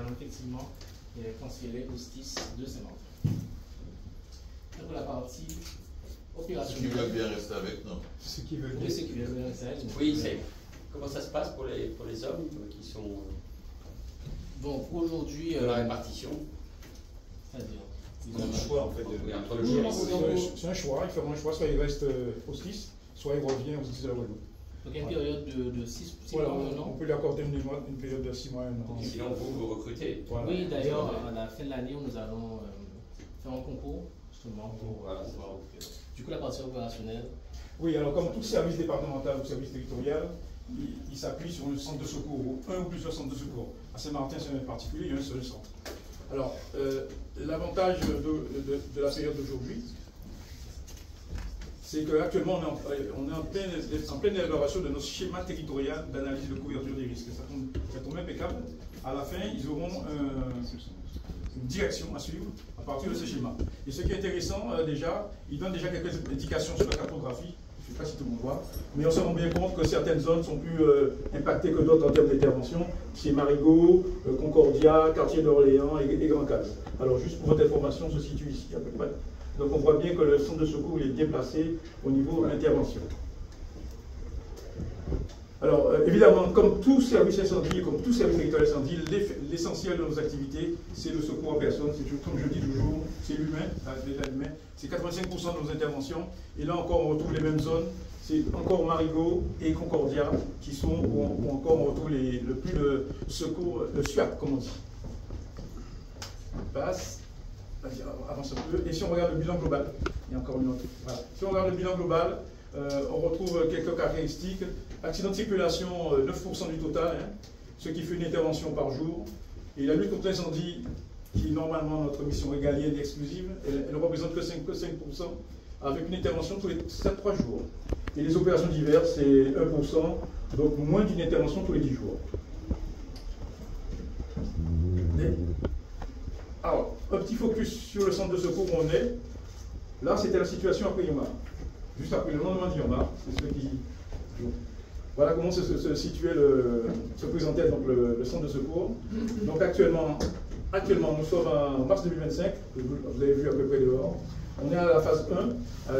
allons effectivement les transférer au STIS de Saint-Martin. Pour la partie opérationnelle. Ceux qui veulent bien rester avec nous. Ceux qui veulent Oui, ceux qui veulent bien rester avec nous. Oui, comment ça se passe pour les hommes qui sont Donc aujourd'hui. de la répartition? C'est-à-dire Ils ont le choix en fait. Oui, entre le choix. C'est un choix, ils feront un choix, soit ils restent au STIS, soit ils reviennent au STIS de la Guadeloupe. Donc il y a une période de 6 voilà, mois, un an. on peut lui accorder une période de 6 mois, un an. Sinon, vous recrutez. Voilà. Oui, d'ailleurs, à la fin de l'année, nous allons faire un concours, justement, pour Voilà, pouvoir recruter. Du coup, la partie opérationnelle. Oui, alors comme tout service départemental ou service territorial, il s'appuie sur le centre de secours, un ou plusieurs centres de secours. À Saint-Martin, c'est un particulier, il y a un seul centre. Alors, l'avantage de la période d'aujourd'hui, c'est qu'actuellement, on est en pleine élaboration de notre schéma territorial d'analyse de couverture des risques. Ça tombe impeccable. À la fin, ils auront une direction à suivre à partir de ce schéma. Et ce qui est intéressant, déjà, il donne déjà quelques indications sur la cartographie. Je ne sais pas si tout le monde voit, mais on se rend bien compte que certaines zones sont plus impactées que d'autres en termes d'intervention. C'est Marigot, Concordia, Quartier d'Orléans et Grand Case. Alors, juste pour votre information, on se situe ici à peu près. Donc on voit bien que le centre de secours est bien placé au niveau intervention. Alors évidemment, comme tout service incendie, comme tout service territorial incendie, l'essentiel de nos activités, c'est le secours en personne. Comme je dis toujours, c'est l'humain, l'état humain. C'est 85% de nos interventions. Et là encore, on retrouve les mêmes zones. C'est encore Marigot et Concordia qui sont où encore on retrouve le plus de secours, le SWAT, comme on dit. On passe. Avance un peu. Et si on regarde le bilan global, il y a encore une autre. Voilà. Si on regarde le bilan global, on retrouve quelques caractéristiques. Accident de circulation, 9% du total, hein, ce qui fait une intervention par jour. Et la lutte contre l'incendie, qui est normalement notre mission régalienne et exclusive, elle ne représente que 5%, avec une intervention tous les 3 jours. Et les opérations diverses, c'est 1%, donc moins d'une intervention tous les 10 jours. Alors, un petit focus sur le centre de secours où on est. Là, c'était la situation après Yoma. Juste après le lendemain de Yoma, c'est ce qui... Voilà comment se présentait donc le centre de secours. Donc actuellement, nous sommes en mars 2025, vous avez vu à peu près dehors. On est à la phase 1,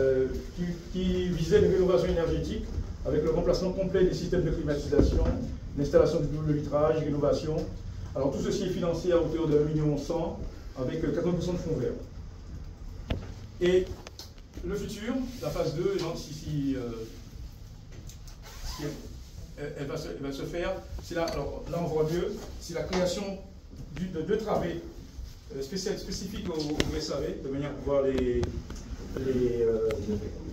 qui visait une rénovation énergétique avec le remplacement complet des systèmes de climatisation, l'installation du double vitrage, rénovation. Alors tout ceci est financé à hauteur de 1,1 million avec 80% de fonds verts. Et le futur, la phase 2, elle va se faire, là, alors, là on voit mieux, c'est la création de 2 travées spécifiques au SAV, de manière à pouvoir les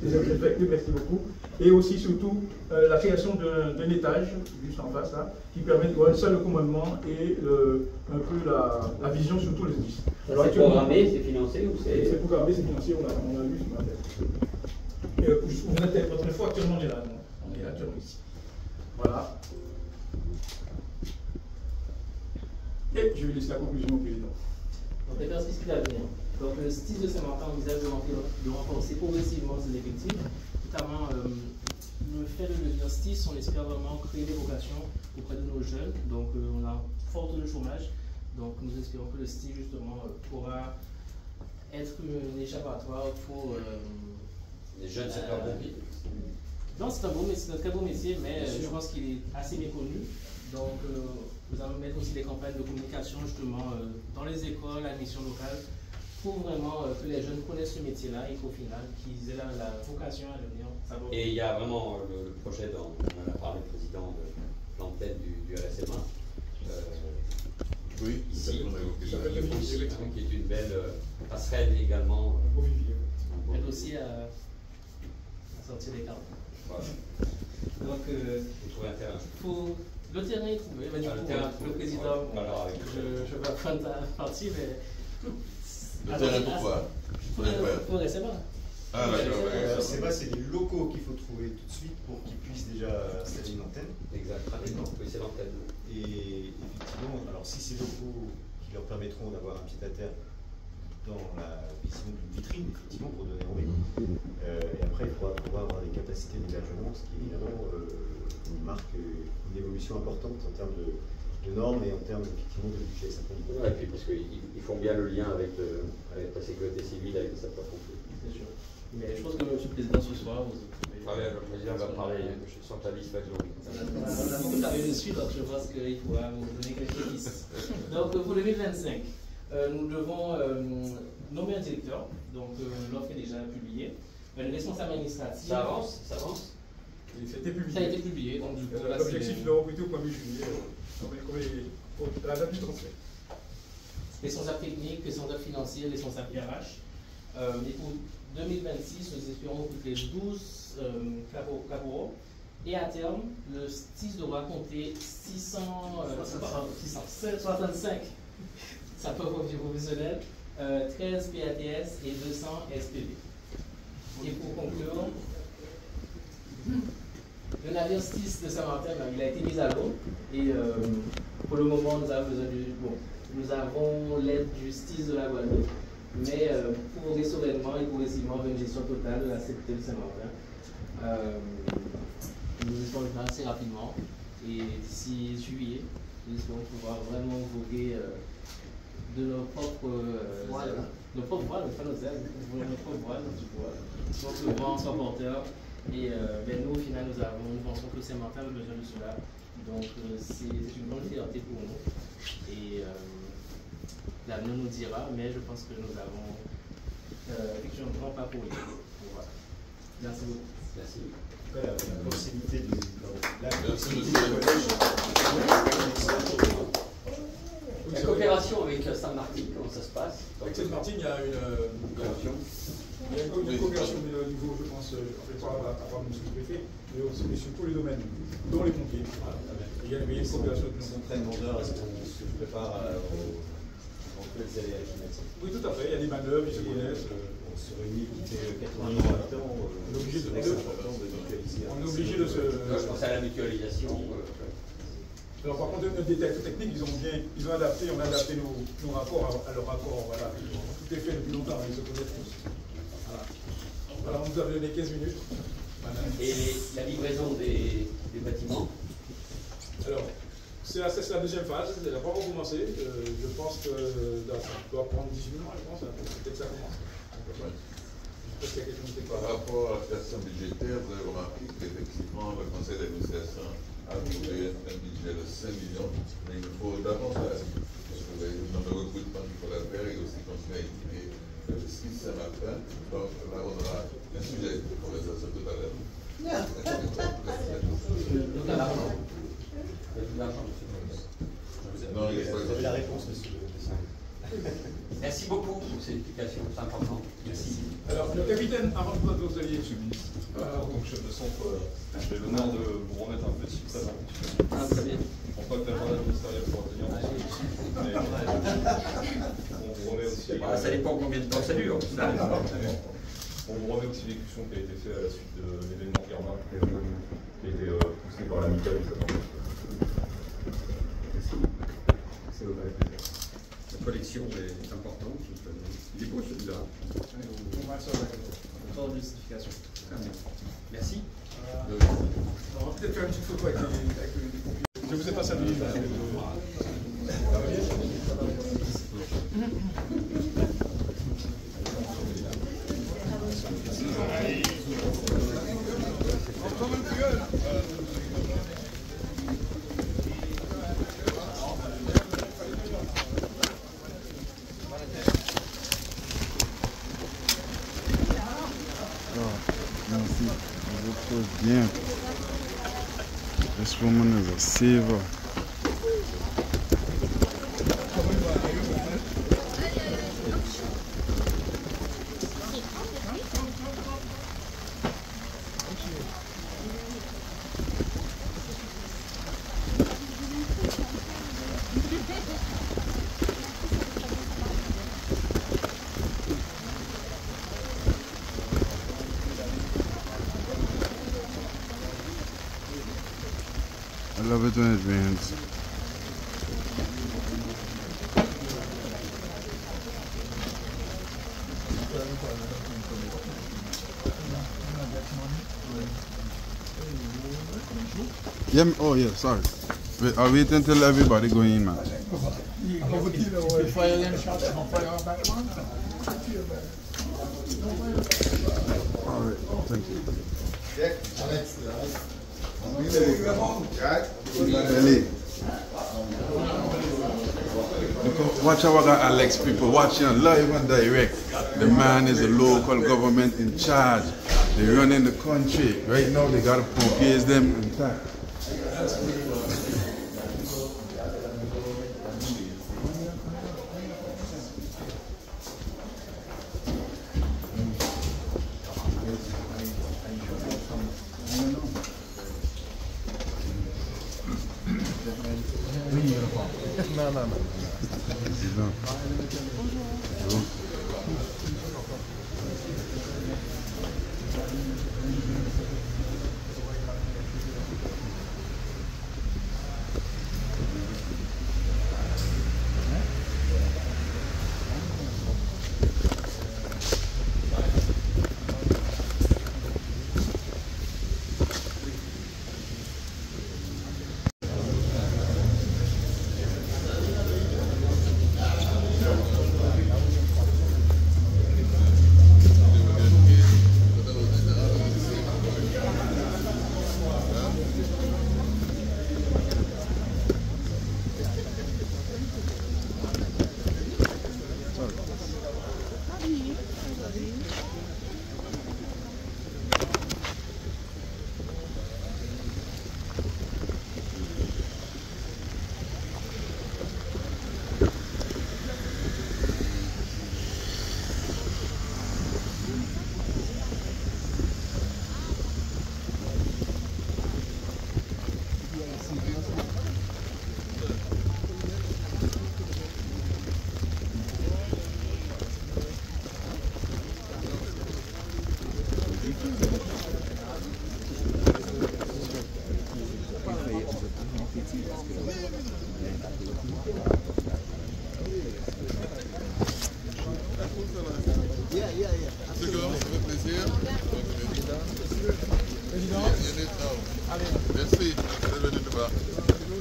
effectuer, merci beaucoup. Et aussi, surtout, la création d'un étage, juste en face, là, qui permet de voir un seul commandement et un peu la vision sur tous les 10. C'est programmé, c'est financé ou c'est... C'est programmé, c'est financé, on a lu ce matin. Vous êtes votre info, actuellement, on est là. On est actuellement ici. Voilà. Et je vais laisser la conclusion au président. Donc les perspectives d'avenir. Donc le STIS de Saint-Martin envisage de renforcer progressivement ses effectifs, notamment le fait de devenir STIS, on espère vraiment créer des vocations auprès de nos jeunes. Donc on a un fort taux de chômage, donc nous espérons que le STIS justement pourra être un échappatoire pour... les jeunes sapeurs-pompiers. Non, c'est un très beau métier, mais je pense qu'il est assez méconnu. Donc, nous allons mettre aussi des campagnes de communication, justement, dans les écoles, à la mission locale, pour vraiment que les jeunes connaissent ce métier-là et qu'au final, qu'ils aient la vocation à devenir sapeurs-pompiers. Et il y a vraiment le projet, on en a parlé, le président de l'antenne du RSMA, oui, ici, on a évoqué ça. qui est une belle passerelle également. Aide aussi à sortir des cartes. Voilà. Donc, Vous trouvez un terrain. Le terrain est trouvé. Bah, du coup, le président, je vais prendre ta partie, mais. Le terrain pourquoi? Pour RSMA. Ah, d'accord. C'est pas, c'est les locaux qu'il faut trouver tout de suite pour qu'ils puissent déjà installer une antenne. Exactement. Oui, c'est l'antenne. Et effectivement, alors si ces locaux qui leur permettront d'avoir un pied à terre dans la vision d'une vitrine, effectivement, pour donner envie. Et après, il faudra pouvoir avoir des capacités d'hébergement, ce qui évidemment marque une évolution importante en termes normes et en termes effectivement de budget. Ça compte beaucoup. Ouais, et puis parce qu'ils font bien le lien avec la sécurité civile, avec les sapeurs-pompiers. C'est sûr. Mais je pense que M. le Président, ce soir, vous Le président va parler, je sens ta liste va être longue. on a beaucoup travaillé dessus, donc je pense qu'il faudra vous donner quelques pistes. Donc pour 2025, nous devons nommer un directeur, donc l'offre est déjà publiée. Un responsable administratif. Ça avance, ça avance. Et ça a été publié. Ça a été publié, donc du coup, là, l'objectif de recruter au 1er juillet, la date du transfert. responsable technique, responsable financier, responsable RH. Et pour 2026, nous espérons recruter 12 caporaux. Et à terme, le STIS devra compter 665 sapeurs-pompiers professionnels, 13 PATS et 200 SPV. Et pour conclure, le navire STIS de Saint-Martin, il a été mis à l'eau. Et pour le moment, nous avons besoin nous avons l'aide du STIS de la Guadeloupe. Mais pour sereinement et progressivement avoir une gestion totale de la sécurité de Saint-Martin. Nous espérons le faire assez rapidement. Et d'ici juillet, nous espérons pouvoir vraiment voguer de nos propres voiles. Nos propres voiles, pas nos ailes, nos propres voiles, du coup. Donc le vent soit porteur. Et nous, au final, nous pensons que Saint-Martin a besoin de cela. Donc c'est une grande fierté pour nous. Et l'avenir nous dira, mais je pense que nous avons effectué un grand pas pour lui. Voilà. Merci beaucoup. Merci. La proximité du La coopération avec Saint-Martin, comment ça se passe? Avec Saint-Martin, il y a une coopération. Il y a une coopération, mais au niveau, je pense, pas à part M. le préfet, mais aussi sur tous les domaines, dont les pompiers. Il y a une coopération. Ils sont très demandeurs, est-ce qu'on se prépare aux aléas climatiques? Oui, tout à fait, il y a des manœuvres, ils se connaissent. Sur une île qui fait 80 000 habitants, on est obligé de mutualiser. On est obligé de se. Je pense à la mutualisation. Alors par contre, des textes techniques, on a adapté nos rapports à leur rapport. Voilà. Tout est fait depuis longtemps, ils se connaissent tous. Voilà. Alors on nous a donné 15 minutes. Voilà. Et la livraison des bâtiments? Alors, c'est la deuxième phase, elle n'a pas encore commencé. Je pense que ça doit prendre 18 mois, je pense, peut-être que ça commence. Par rapport à la question budgétaire, vous avez remarqué qu'effectivement, le conseil d'administration a trouvé un budget de 5 millions, mais il faut davantage, parce que le nombre de recrutements qu'il faut la faire et aussi continuer à équiper le 6 Saint-Martin. Donc là, on aura un sujet de conversation tout à l'heure. Vous avez la réponse, monsieur. Merci beaucoup pour ces explications, c'est important. Merci. Alors, le capitaine, avant de vous alliez, monsieur le ministre. Donc, chef de centre, j'ai l'honneur de vous remettre un petit présent. Très bien. Je ne prends pas que l'agenda ministériel pour tenir en mais on vous remet aussi. Ça dépend combien de temps ça dure. On vous remet aussi l'exécution qui a été faite à la suite de l'événement Irma, qui a été poussé par l'amicale du Sapin. C'est le plaisir. La collection est importante. Il est beau celui-là. Encore de justification. Merci. On va peut-être faire une petite photo avec les pompiers. Je vous ai pas salué. Merci. Je vous pose bien. This woman is a saver. I love it when it rains. Yeah, oh yeah, sorry. I'll wait until everybody go in, man. Alright, thank you. Ellie. Watch how I got Alex people watching live and direct. The man is the local government in charge. They running the country. Right now they got to purchase them intact.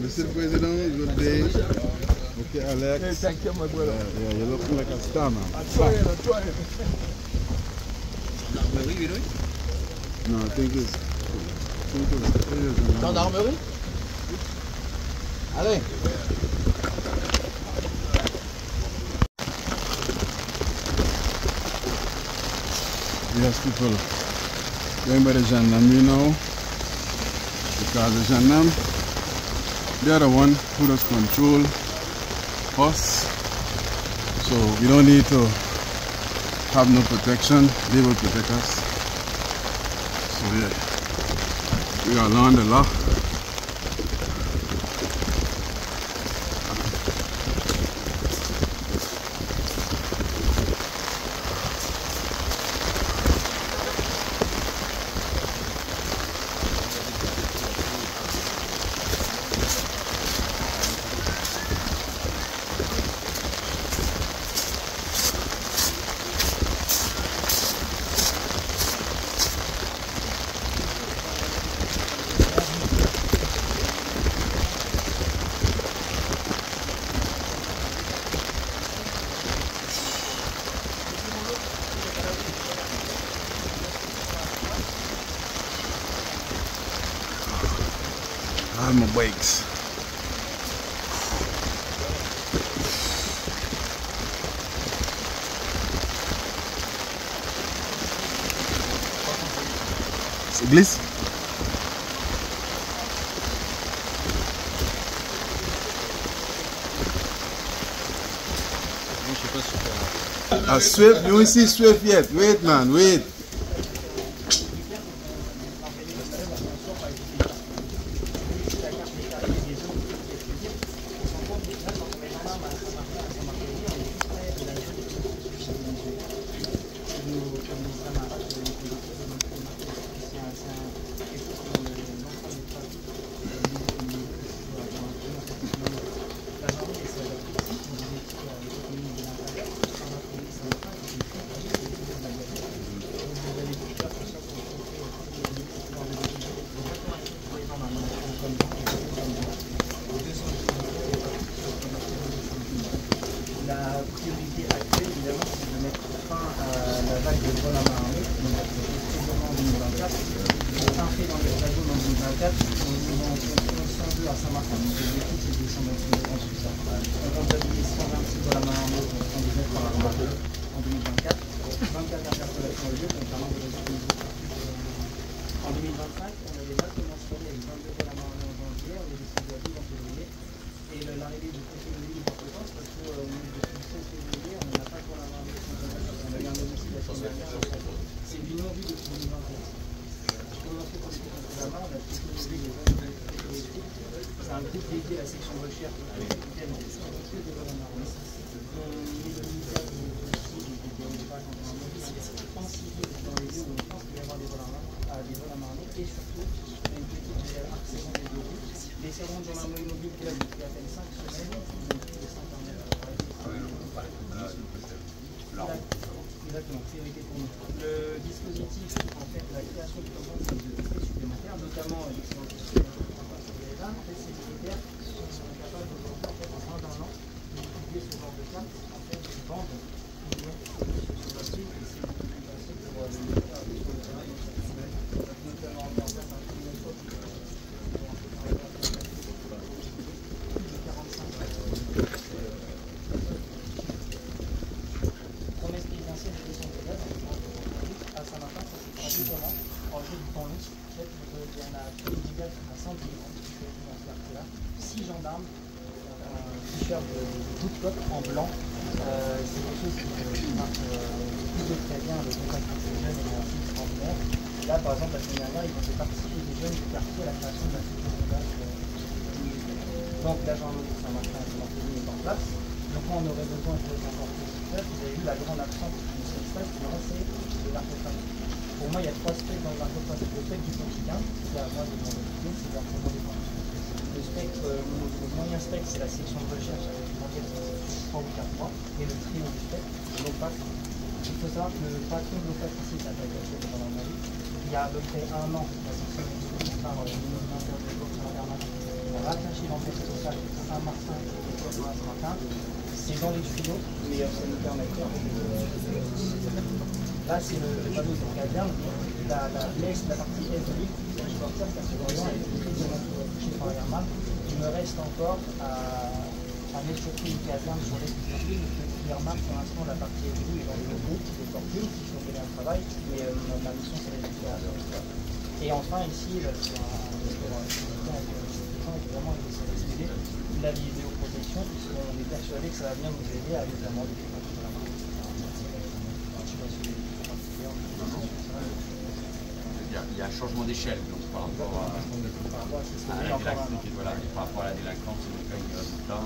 Mr. President, good day. Okay, Alex. Hey, thank you, my brother. Yeah, you're looking like a star now. I'm trying. No, I think it's... Gendarmerie? Allez. Yes, people. Going by the gendarmerie now. Because the gendarme, they are the one who does control us. So we don't need to have no protection. They will protect us. So yeah, we gotta learn the law. My brakes. C'est glisse. Swift, you will see Swift yet. Wait, man, wait. La priorité actuelle, évidemment, c'est de mettre fin à la vague de vols à main armée, donc en 2024. Un fait dans les réseaux en 2024, on est en 102 à Saint-Martin. Donc l'objectif, c'est de descendre en dessous de ça. On comptabilise 126 vols à main armée pour 119 par en 2024. 24 interpellations au lieu, concernant les réseaux de en 2025, on a déjà commencé avec 22 vols à main armée en janvier, on est descendu à 12 en février. Et l'arrivée du février est importante parce que depuis le 16 février, on n'a pas pour la main armée. On a eu un homicide la semaine dernière. C'est du non-vu depuis 2021. Je commence par ce qu'on a la main, on a tout levé les zones de sécurité. C'est un groupe dédié à la section recherche avec lequel on fait des vols à main armée. On est le ministère de l'Éducation et des Espaces en main armée. C'est sensible dans les lieux où on pense qu'il va y avoir des vols à main armée. Et surtout, on a une petite harcèlement des deux routes. Les serrons de gendarmerie mobile qui là depuis à peine 5 semaines, ils ont pris les 5 dernières exactement, priorité pour nous. Le dispositif, en fait, la création du programme de critères supplémentaires, notamment l'excellence de là, en fait, ces critères sont capables aujourd'hui, en fait, en moins d'un an, d'étudier ce genre de cas, en fait, de vendre sur papier, et c'est passé pour le ministère de notamment en place un premier fois promesse présidentielle de gestion de l'État à Saint-Martin, ça s'est traduit comment en jeu du temps long. En fait, on a fait une brigade à 110 ans dans ce quartier-là, 6 gendarmes, un t-shirt de Woodcock en blanc. C'est quelque chose qui marque plutôt très bien le contact avec les jeunes et les filles extraordinaires. Là, par exemple, la semaine dernière, ils ont fait participer des jeunes du quartier à la création de la section de base. Donc, la gendarmerie de Saint-Martin est en place. Donc, on aurait besoin de renforcer ce fait. Vous avez vu la grande absence de ce stade, c'est le narcotrafic. Pour moi, il y a 3 spectres dans le narcotrafic. Le spectre du quotidien, c'est à moi de m'en occuper, c'est l'harcèlement des femmes. Le spectre, le moyen spectre, c'est la section de recherche avec une enquête de 3 ou 4 mois. Et le trio du spectre, c'est l'OPAC. Il faut savoir que le patron de l'OPAC ici, c'est attaqué à chef dans la vie. Il y a à peu près 1 an, la section est par le ministère de l'Intérieur. On a rattaché l'enquête sociale à Saint-Martin et à Saint-Martin. C'est dans les tuyaux, mais ça nous permet de faire. Là, c'est le panneau de caserne. La partie est de l'île, je vais sortir parce que l'Orient est très bien touché par l'Herman. Il me reste encore à mettre surtout une caserne sur l'est de l'île. L'Herman, pour l'instant, la partie est de l'île est dans le groupe des fortunes qui sont bien un travail, mais ma mission, c'est la différence. Et enfin, ici, c'est vraiment la vidéoprotection, puisqu'on est persuadé que ça va bien nous aider à notamment lutter contre la main. Il y a un changement d'échelle donc par rapport à la délinquance, c'est un résultat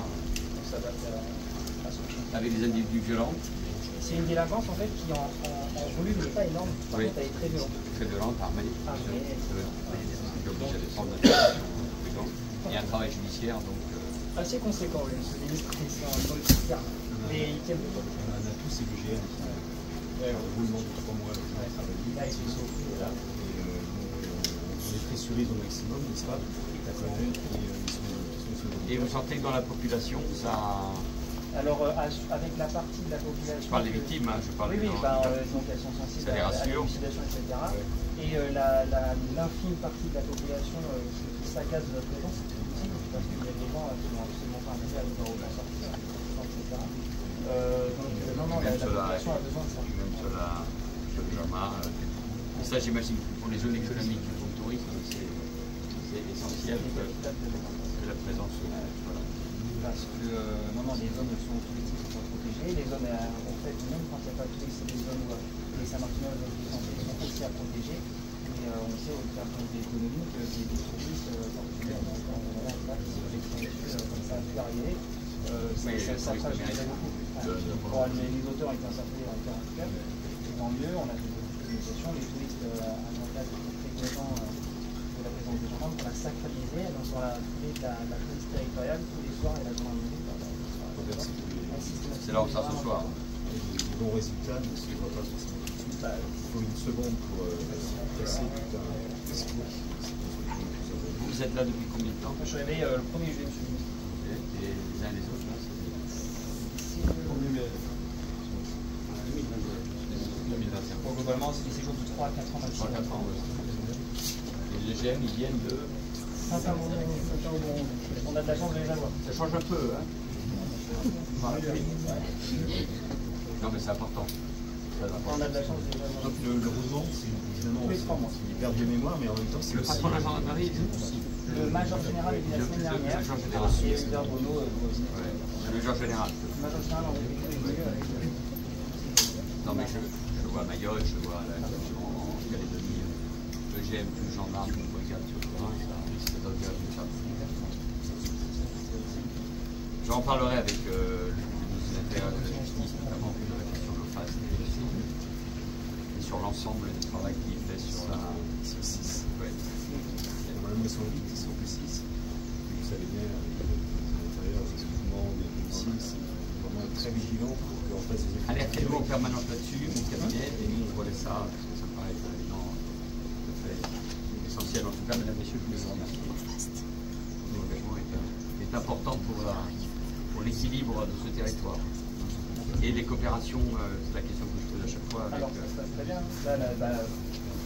avec des individus violents. C'est une délinquance en fait qui en volume n'est pas énorme, par contre elle est très violente. Très violente, armée. Il y a un travail judiciaire donc. Assez conséquent, oui, ce ministre c'est un bon critère, mais ils tiennent de quoi. On a tous ces BGN, roulement de 3 mois, là ils sont saufs, là. On les pressurise au maximum, n'est-ce pas? Et vous sentez que dans la population, ça... Alors, avec la partie de la population... Je parle des victimes, hein, je parle des gens... donc elles sont sensibles à l'élucidation, etc. Et l'infime partie de la population qui saccade de notre présence, c'est possible, parce qu'il y a des gens qui n'ont absolument pas intérêt à nous faire sortir, etc. Donc, non, la population a besoin de ça. Même sur le Jama, ça j'imagine que pour les zones économiques du tourisme, c'est essentiel que la présence soit là. Parce que les zones touristiques sont protégées, les zones en fait, même quand il n'y a pas de touristes, c'est des zones où les Saint-Martinois sont aussi à protéger. Et on sait au terme économique qu'il y a des touristes portugais, comme ça a pu arriver. Ça fragilise beaucoup. Les auteurs ont été incertains en 48 heures, tant mieux, on a fait des communications, les touristes à Montréal étaient très contents de la présence des gendarmes, on l'a sacralisé, donc on a trouvé la police territoriale tous les soirs et la gendarmerie. C'est là où ça se soir. Les bons résultats ne se voient pas forcément tout de suite. Il faut une seconde pour passer tout un discours. Vous êtes là depuis combien de temps? Je suis arrivé le 1er juillet, monsieur le ministre. Et les uns et les autres, là, c'est... globalement, c'est des séjours de 3 à 4 ans maximum. 3 à 4 ans, oui. Et les GM, ils viennent de... On a de la chance de les avoir. Ça change un peu, hein. Non, mais c'est important. On a de la chance de les avoir. Donc le roulement, c'est finalement une perte de mémoire, mais en même temps, c'est le patron de la gendarmerie. Le major général est venu la semaine dernière. Le major général. Et Hubert Bonneau. Le major général. Le major général en vérité. Non, mais je vois à Mayotte, je vois à la en Calédonie, le GM plus gendarme, on regarde sur le terrain, ça donne bien tout ça. J'en parlerai avec le ministre de l'Intérieur et de la Justice, notamment pour la question de l'OFAS et sur l'ensemble du travail qu'il fait sur la... Sur 6. Ouais. Dans la moisson 8, ils sont que 6. Vous savez bien, l'intérieur, les mouvements, les policiers, c'est vraiment très vigilant pour qu'on fasse des efforts. Alerte en permanence là-dessus, mon cabinet, et nous on voit ça, parce que ça me paraît évident, tout à fait essentiel. En tout cas, mesdames, messieurs, je vous remercie. L'engagement est important pour l'équilibre de ce territoire. Et les coopérations, c'est la question que je pose à chaque fois. Alors, ça se passe très bien.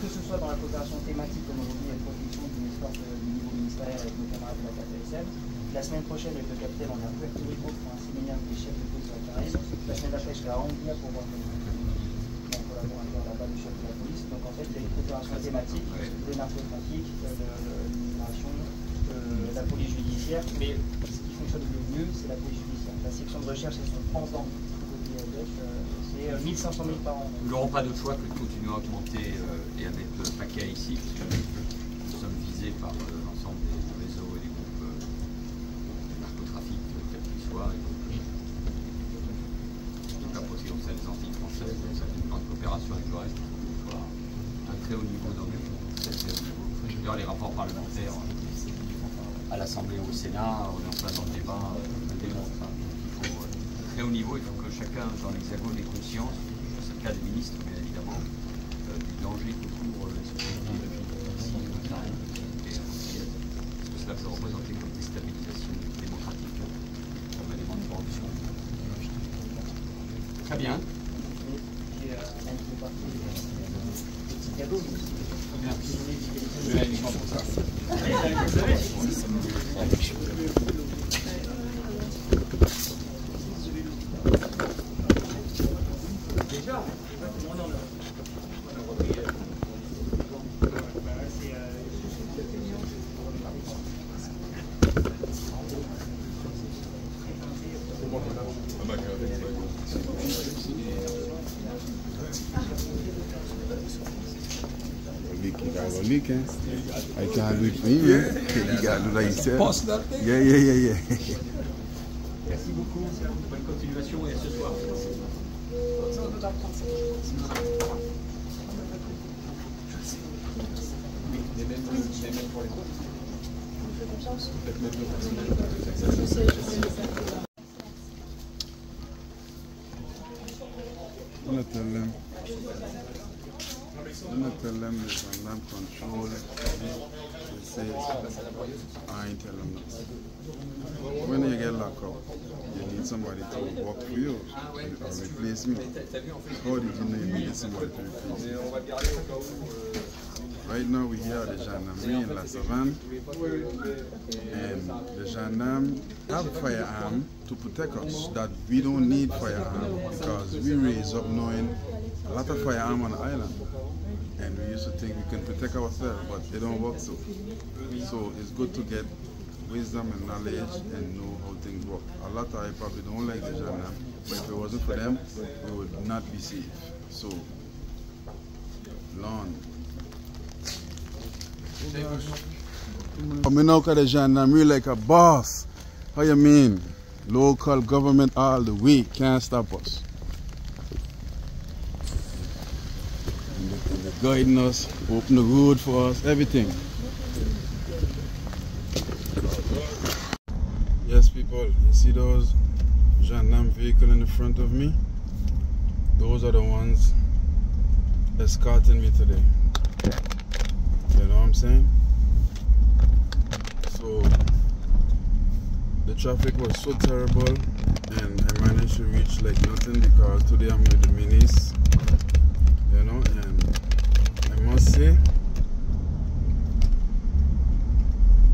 Que ce soit dans la coopération thématique, comme aujourd'hui, la protection du niveau ministériel avec nos camarades de la KPSM. La semaine prochaine, avec le capitaine, on est à Puerto Rico pour un séminaire des chefs de police de la Caraïbe. La semaine d'après, je serai à Anguilla pour voir mon collaborateur là-bas, le chef de la police. Donc, en fait, il y a une coopération thématique, le narcotrafic, l'immigration, la police judiciaire. Mais ce qui fonctionne le mieux, c'est la police judiciaire. La section de recherche, elles sont pendant c'est 1500 000 par an. Nous n'aurons pas d'autre choix que de continuer à augmenter et à mettre le paquet ici, puisque nous sommes visés par l'ensemble des réseaux et des groupes de narcotrafic, quels qu'ils soient. En tout cas, pour ce qui concerne les Antilles françaises, ça fait une grande coopération avec le reste. Il faut un très haut niveau d'engagement. D'ailleurs, les rapports parlementaires à l'Assemblée ou au Sénat, on est en plein dans le débat, très haut niveau, il faut que chacun dans l'Hexagone ait conscience, c'est le cas des ministres bien évidemment, du danger que couvre la société ici au Sahel et ce que cela peut représenter comme déstabilisation démocratique, comme élément de corruption. Très bien. Et un petit cadeau. Bien. Je vais uniquement pour ça. Déjà, Leak, eh? I can't do it for you, man. You gotta do that yourself. Yeah. Merci beaucoup, bonne continuation et à ce soir. Les mêmes pour les autres. On fait confiance. Peut-être mettre le personnel. Je sais le faire. Do not tell them the gendarme control. They say, I ain't tell them nothing. When you get locked up, you need somebody to work for you or replace me. How did you know you needed somebody to replace me? Right now we're here at the gendarmerie in La Savane, and the gendarme have a firearm to protect us, that we don't need firearm because we raise up knowing a lot of firearm on the island. And we used to think we can protect ourselves, but it don't work so. So it's good to get wisdom and knowledge and know how things work. A lot of I probably don't like the gendarme, but if it wasn't for them, we would not be safe. So, Lon. Coming out of the gendarmerie like a boss. How you mean? Local government all the way, can't stop us. Guiding us, open the road for us, everything. Yes, people, you see those gendarme vehicles in the front of me? Those are the ones escorting me today. You know what I'm saying? So, the traffic was so terrible and I managed to reach like nothing because today I'm with the minis, you know, and see?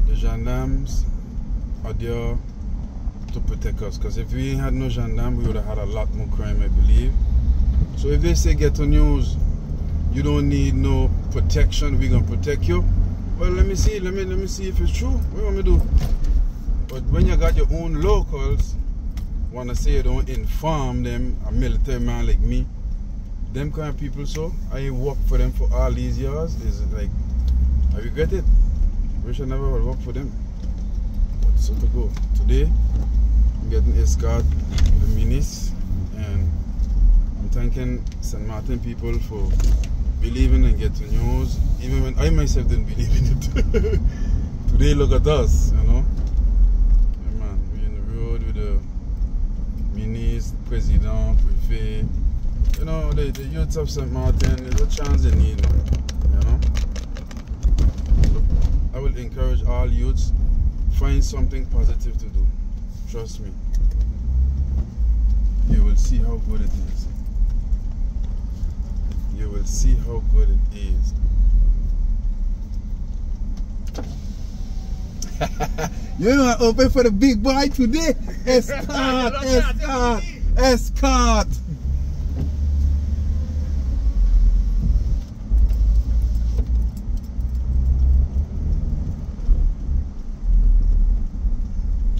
The gendarmes are there to protect us. Because if we ain't had no gendarmes, we would have had a lot more crime, I believe. So if they say Ghetto News, you don't need no protection, we're gonna protect you. Well, let me see if it's true. What you want me to do? But when you got your own locals, wanna say you don't inform them, a military man like me, them kind of people, so I work for them for all these years. Is like, I regret it. Wish I never would work for them. But so to go. Today, I'm getting escort to the minis, and I'm thanking St. Martin people for believing in Ghetto News, even when I myself didn't believe in it. Today, look at us, you know. Yeah, man, we're in the road with the minis, president, prefect. You know, the youths of St. Martin, there's a chance they need, you know. So I will encourage all youths, find something positive to do. Trust me. You will see how good it is. You will see how good it is. You know, I open for the big boy today. Escort, escort, escort.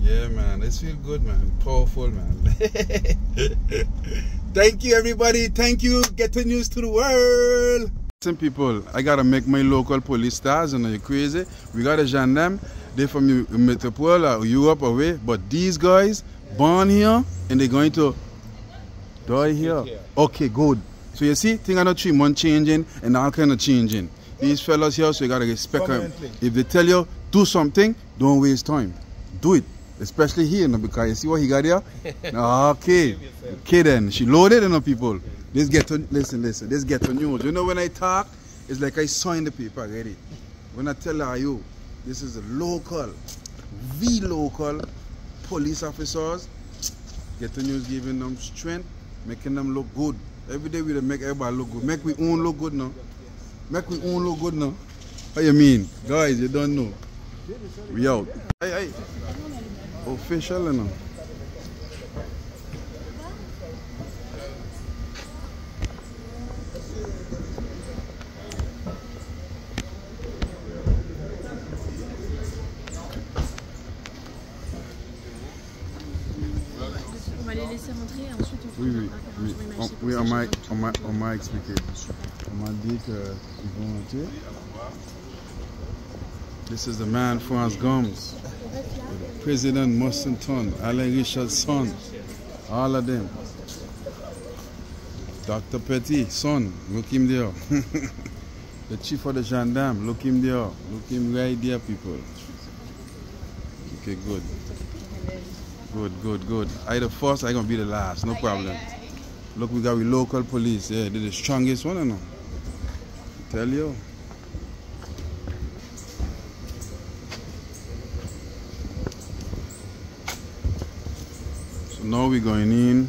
Yeah, man, this feels good, man. Powerful, man. Thank you, everybody. Thank you. Ghetto News to the world. Listen, people, I gotta make my local police stars. You know, you're crazy. We got a gendarme. They're from the Metropole or Europe away, but these guys born here and they're going to die here. Okay, good. So you see, things are not 3 months changing and all kind of changing. These fellas here, so you gotta respect them. If they tell you do something, don't waste time. Do it. Especially here, you know, because you see what he got here? Okay. Okay then. She loaded, you know, people. This Ghetto, listen, this Ghetto News. You know, when I talk, it's like I signed the paper already. When I tell you, this is a local, local police officers. Ghetto News giving them strength, making them look good. Every day we make everybody look good. Make we own look good now. Make we own look good now. How you mean? Guys, you don't know. We out. Hey. Official, you know. On va les laisser rentrer et ensuite on fait oui, on m'a expliqué. On m'a dit qu'ils vont rentrer. This is the man France Gomes, President Mustnton, Alain Richard's son, all of them. Dr. Petit, son, look him there. The chief of the gendarme, look him there. Look him right there, people. Okay, good. Good. I the first, I gonna be the last, no problem. Look, we got local police, yeah, they're the strongest one, I know. Tell you. Now we're going in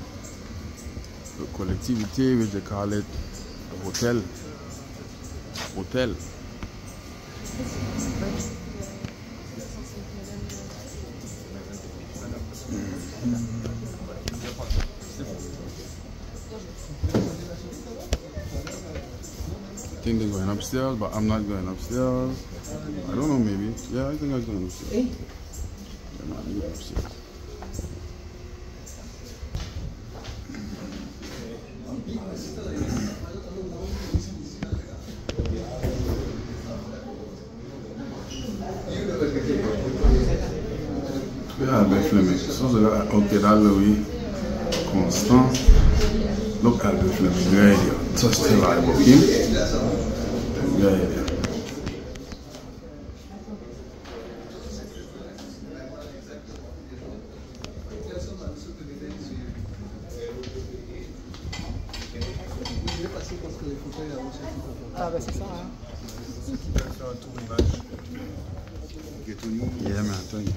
the collectivity, which they call it the hotel. I think they're going upstairs, but I'm not going upstairs. I don't know, maybe. Yeah, I think I'm going upstairs. I'm not going upstairs. Albert Fleming. So okay, that Louis Constant. Look Albert Fleming right here. Just tell I about him. Right here. Ah bah c'est ça, hein. Yeah man, thank you.